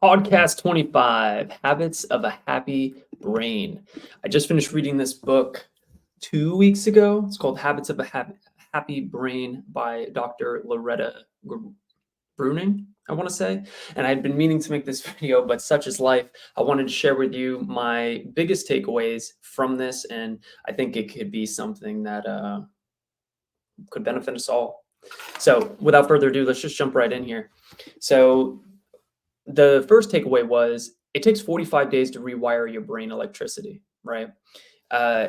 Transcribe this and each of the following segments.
Podcast 25 Habits of a Happy Brain. I just finished reading this book 2 weeks ago. It's called Habits of a Happy Brain by Dr. Loretta Bruning, I want to say. And I'd been meaning to make this video, but such is life. I wanted to share with you my biggest takeaways from this, and I think it could be something that could benefit us all. So, without further ado, let's just jump right in here. So, the first takeaway was it takes 45 days to rewire your brain electricity, right? Uh,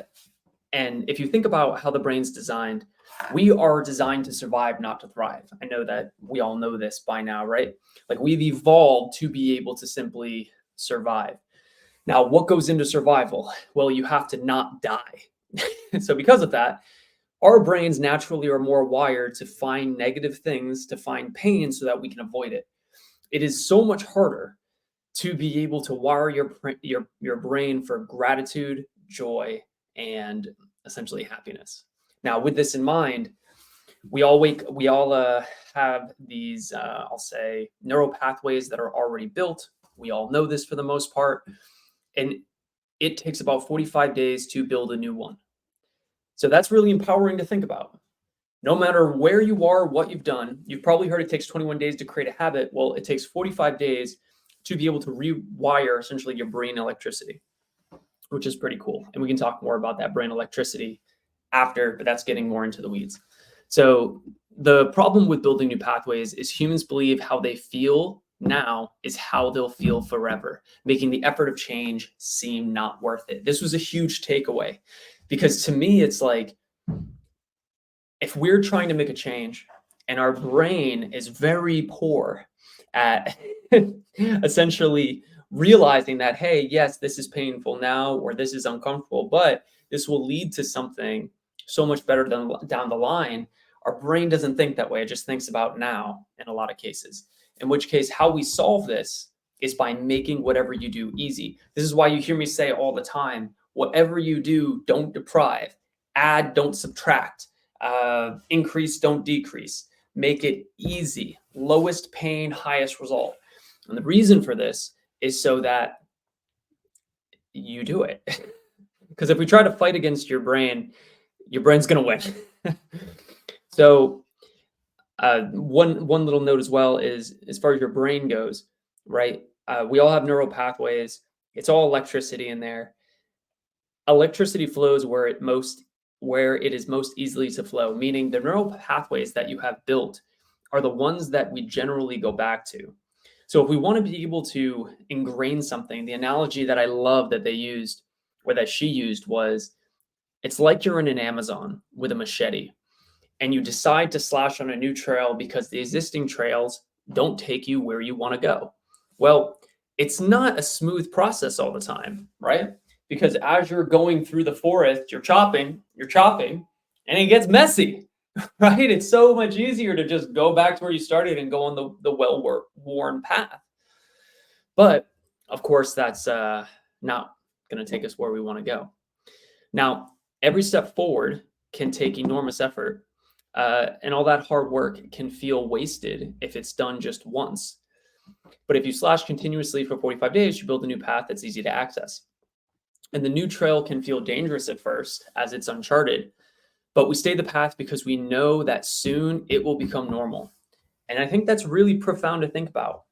and if you think about how the brain's designed, we are designed to survive, not to thrive. I know that we all know this by now, right? Like we've evolved to be able to simply survive. Now, what goes into survival? Well, you have to not die. So, because of that, our brains naturally are more wired to find negative things, to find pain so that we can avoid it. It is so much harder to be able to wire your brain for gratitude, joy, and essentially happiness. Now, with this in mind, we all have these, I'll say, neural pathways that are already built. We all know this for the most part, and it takes about 45 days to build a new one. So that's really empowering to think about. No matter where you are, what you've done, you've probably heard it takes 21 days to create a habit. Well, it takes 45 days to be able to rewire essentially your brain electricity, which is pretty cool. And we can talk more about that brain electricity after, but that's getting more into the weeds. So the problem with building new pathways is humans believe how they feel now is how they'll feel forever, making the effort of change seem not worth it. This was a huge takeaway because to me, it's like, if we're trying to make a change and our brain is very poor at essentially realizing that, hey, yes, this is painful now, or this is uncomfortable, but this will lead to something so much better down the line. Our brain doesn't think that way. It just thinks about now in a lot of cases, in which case how we solve this is by making whatever you do easy. This is why you hear me say all the time, whatever you do, don't deprive, add, don't subtract. Increase, don't decrease. Make it easy. Lowest pain, highest result. And the reason for this is so that you do it. Because if we try to fight against your brain's going to win. So one little note as well is as far as your brain goes, right? We all have neural pathways. It's all electricity in there. Electricity flows where it is most easily to flow, meaning the neural pathways that you have built are the ones that we generally go back to. So if we want to be able to ingrain something, the analogy that I love that they used, or that she used, was it's like you're in an Amazon with a machete and you decide to slash on a new trail because the existing trails don't take you where you want to go. Well, it's not a smooth process all the time, right? Because as you're going through the forest, you're chopping, and it gets messy, right? It's so much easier to just go back to where you started and go on the well-worn path. But of course, that's not going to take us where we want to go. Now, every step forward can take enormous effort, and all that hard work can feel wasted if it's done just once. But if you slash continuously for 45 days, you build a new path that's easy to access. And the new trail can feel dangerous at first as it's uncharted, but we stay the path because we know that soon it will become normal. And I think that's really profound to think about,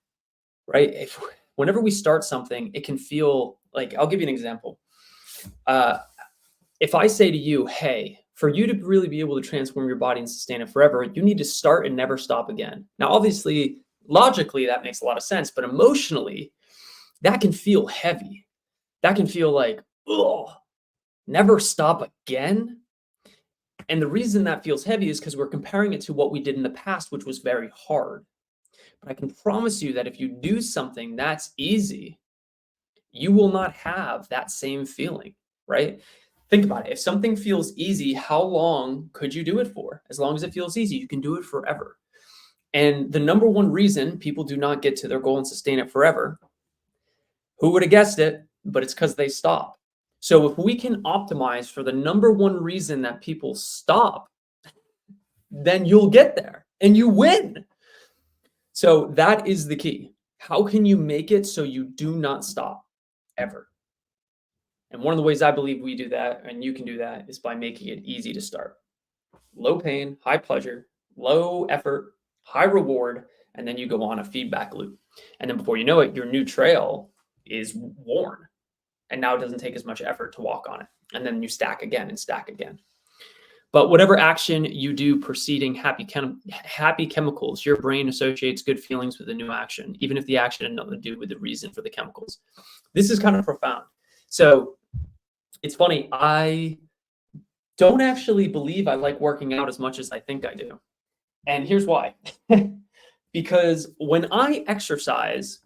right? Whenever we start something, it can feel like, I'll give you an example. If I say to you, hey, for you to really be able to transform your body and sustain it forever, you need to start and never stop again. Now, obviously, logically, that makes a lot of sense, but emotionally, that can feel heavy. That can feel like, oh, never stop again. And the reason that feels heavy is because we're comparing it to what we did in the past, which was very hard. But I can promise you that if you do something that's easy, you will not have that same feeling, right? Think about it. If something feels easy, how long could you do it for? As long as it feels easy, you can do it forever. And the number one reason people do not get to their goal and sustain it forever, who would have guessed it? But it's because they stop. So if we can optimize for the number one reason that people stop, then you'll get there and you win. So that is the key. How can you make it so you do not stop ever? And one of the ways I believe we do that, and you can do that, is by making it easy to start. Low pain, high pleasure, low effort, high reward, and then you go on a feedback loop. And then before you know it, your new trail is worn. And now it doesn't take as much effort to walk on it. And then you stack again and stack again. But whatever action you do preceding happy chemicals, your brain associates good feelings with a new action, even if the action had nothing to do with the reason for the chemicals. This is kind of profound. So it's funny, I don't actually believe I like working out as much as I think I do. And here's why. Because when I exercise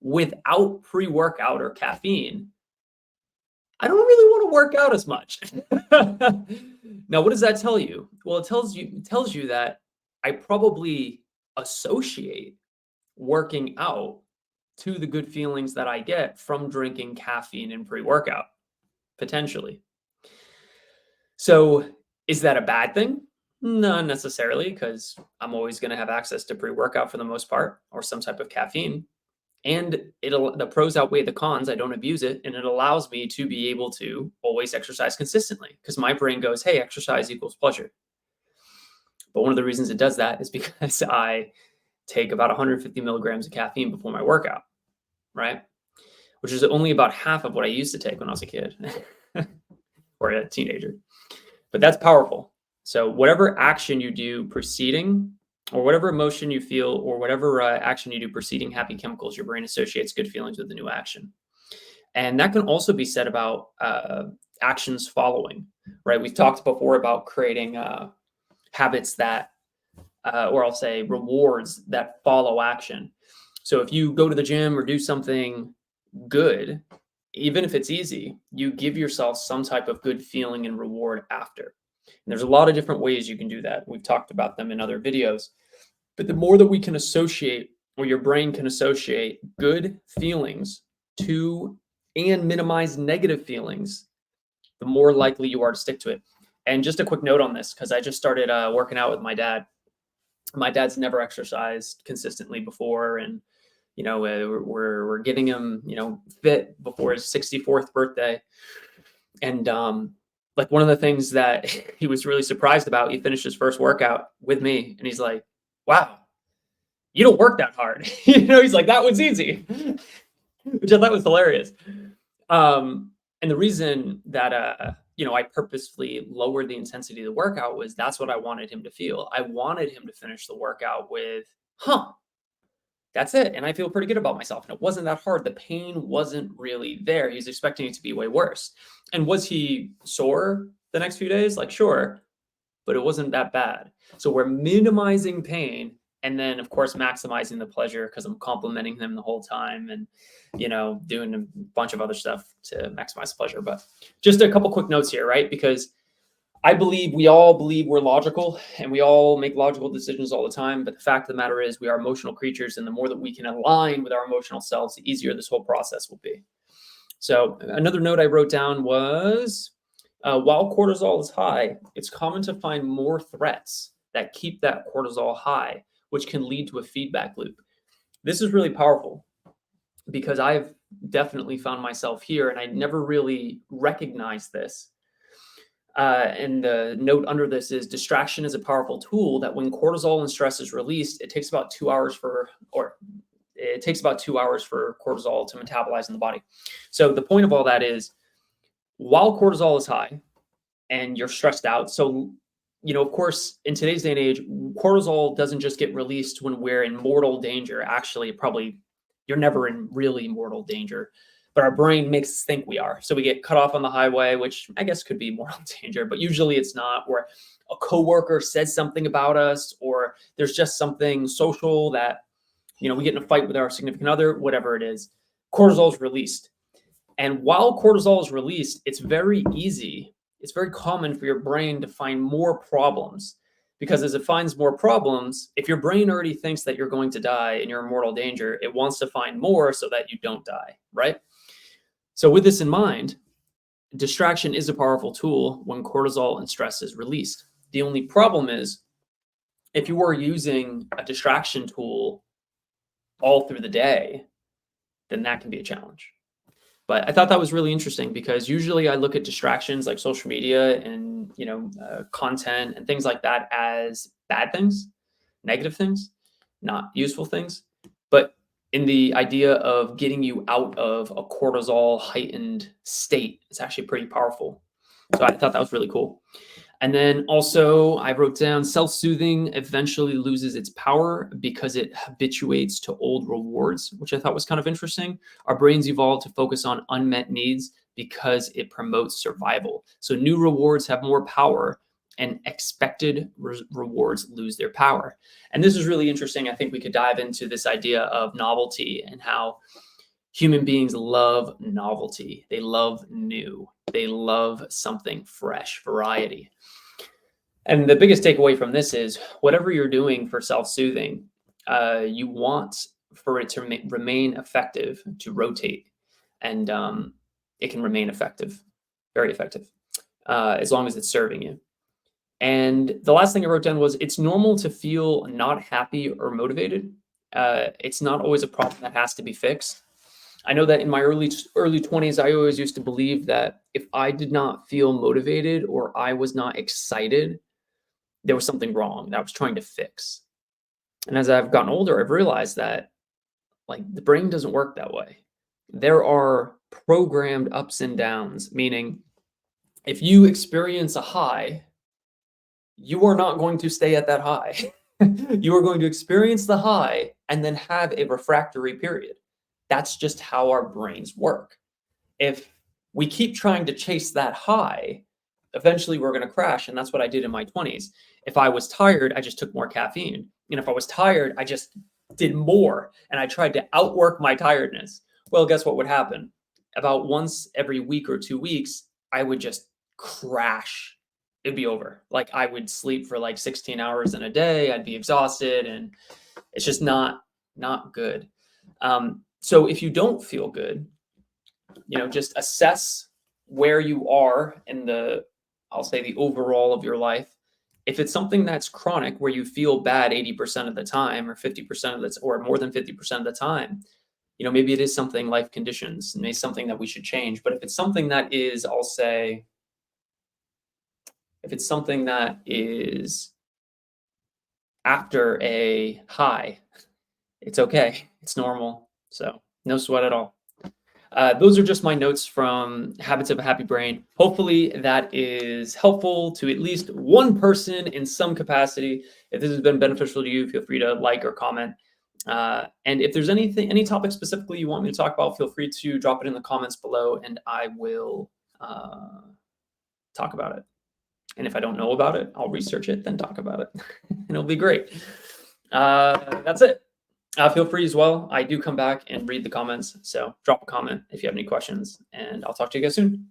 without pre-workout or caffeine, I don't really want to work out as much. Now, what does that tell you? Well, it tells you that I probably associate working out to the good feelings that I get from drinking caffeine and pre-workout, potentially. So is that a bad thing? Not necessarily, because I'm always going to have access to pre-workout for the most part, or some type of caffeine. And the pros outweigh the cons. I don't abuse it. And it allows me to be able to always exercise consistently, because my brain goes, hey, exercise equals pleasure. But one of the reasons it does that is because I take about 150 milligrams of caffeine before my workout, right? Which is only about half of what I used to take when I was a kid or a teenager. But that's powerful. So whatever action you do preceding, or whatever emotion you feel, or whatever action you do preceding happy chemicals, your brain associates good feelings with the new action. And that can also be said about actions following, right? We've talked before about creating habits that, or I'll say rewards that follow action. So if you go to the gym or do something good, even if it's easy, you give yourself some type of good feeling and reward after. And there's a lot of different ways you can do that. We've talked about them in other videos. But the more that we can associate, or your brain can associate good feelings to and minimize negative feelings, the more likely you are to stick to it. And just a quick note on this, because I just started working out with my dad. My dad's never exercised consistently before, and we're getting him fit before his 64th birthday. And like one of the things that he was really surprised about, he finished his first workout with me, and he's like, wow, you don't work that hard. He's like, that was easy, which I thought was hilarious. And the reason that I purposefully lowered the intensity of the workout was that's what I wanted him to feel. I wanted him to finish the workout with, that's it. And I feel pretty good about myself. And it wasn't that hard. The pain wasn't really there. He was expecting it to be way worse. And was he sore the next few days? Like, sure, but it wasn't that bad. So we're minimizing pain, and then of course maximizing the pleasure, because I'm complimenting him the whole time and doing a bunch of other stuff to maximize pleasure. But just a couple quick notes here, right? Because I believe we all believe we're logical, and we all make logical decisions all the time. But the fact of the matter is we are emotional creatures, and the more that we can align with our emotional selves, the easier this whole process will be. So another note I wrote down was, while cortisol is high, it's common to find more threats that keep that cortisol high, which can lead to a feedback loop. This is really powerful, because I've definitely found myself here, and I never really recognized this. And the note under this is, distraction is a powerful tool that when cortisol and stress is released, it takes about 2 hours for cortisol to metabolize in the body. So the point of all that is, while cortisol is high and you're stressed out, so of course, in today's day and age, cortisol doesn't just get released when we're in mortal danger. Actually, probably you're never in really mortal danger, but our brain makes us think we are. So we get cut off on the highway, which I guess could be mortal danger, but usually it's not. Or a coworker says something about us, or there's just something social that, we get in a fight with our significant other, whatever it is, cortisol is released. And while cortisol is released, it's very common for your brain to find more problems, because as it finds more problems, if your brain already thinks that you're going to die and you're in mortal danger, it wants to find more so that you don't die, right? So with this in mind, distraction is a powerful tool when cortisol and stress is released. The only problem is, if you are using a distraction tool all through the day, then that can be a challenge. But I thought that was really interesting because usually I look at distractions like social media and content and things like that as bad things, negative things, not useful things. But in the idea of getting you out of a cortisol heightened state, it's actually pretty powerful. So I thought that was really cool. And then also, I wrote down self-soothing eventually loses its power because it habituates to old rewards, which I thought was kind of interesting. Our brains evolved to focus on unmet needs because it promotes survival. So new rewards have more power and expected rewards lose their power. And this is really interesting. I think we could dive into this idea of novelty and how human beings love novelty. They love new. They love something fresh, variety. And the biggest takeaway from this is whatever you're doing for self-soothing, you want for it to remain effective, to rotate, and it can remain effective, very effective, as long as it's serving you. And the last thing I wrote down was it's normal to feel not happy or motivated. It's not always a problem that has to be fixed. I know that in my early 20s, I always used to believe that if I did not feel motivated or I was not excited, there was something wrong that I was trying to fix. And as I've gotten older, I've realized that like the brain doesn't work that way. There are programmed ups and downs, meaning if you experience a high, you are not going to stay at that high. You are going to experience the high and then have a refractory period. That's just how our brains work. If we keep trying to chase that high, eventually we're going to crash. And that's what I did in my 20s. If I was tired, I just took more caffeine. And if I was tired, I just did more. And I tried to outwork my tiredness. Well, guess what would happen? About once every week or 2 weeks, I would just crash. It'd be over. Like I would sleep for like 16 hours in a day. I'd be exhausted and it's just not good. So if you don't feel good, just assess where you are in I'll say the overall of your life. If it's something that's chronic where you feel bad 80% of the time or 50% of or more than 50% of the time, maybe it is something life conditions, maybe something that we should change. But if it's something that is, I'll say, if it's something that is after a high, it's okay. It's normal. So no sweat at all. Those are just my notes from Habits of a Happy Brain. Hopefully that is helpful to at least one person in some capacity. If this has been beneficial to you, feel free to like or comment. And if there's any topic specifically you want me to talk about, feel free to drop it in the comments below and I will talk about it. And if I don't know about it, I'll research it, then talk about it. And it'll be great. That's it. Feel free as well. I do come back and read the comments. So drop a comment if you have any questions, and I'll talk to you guys soon.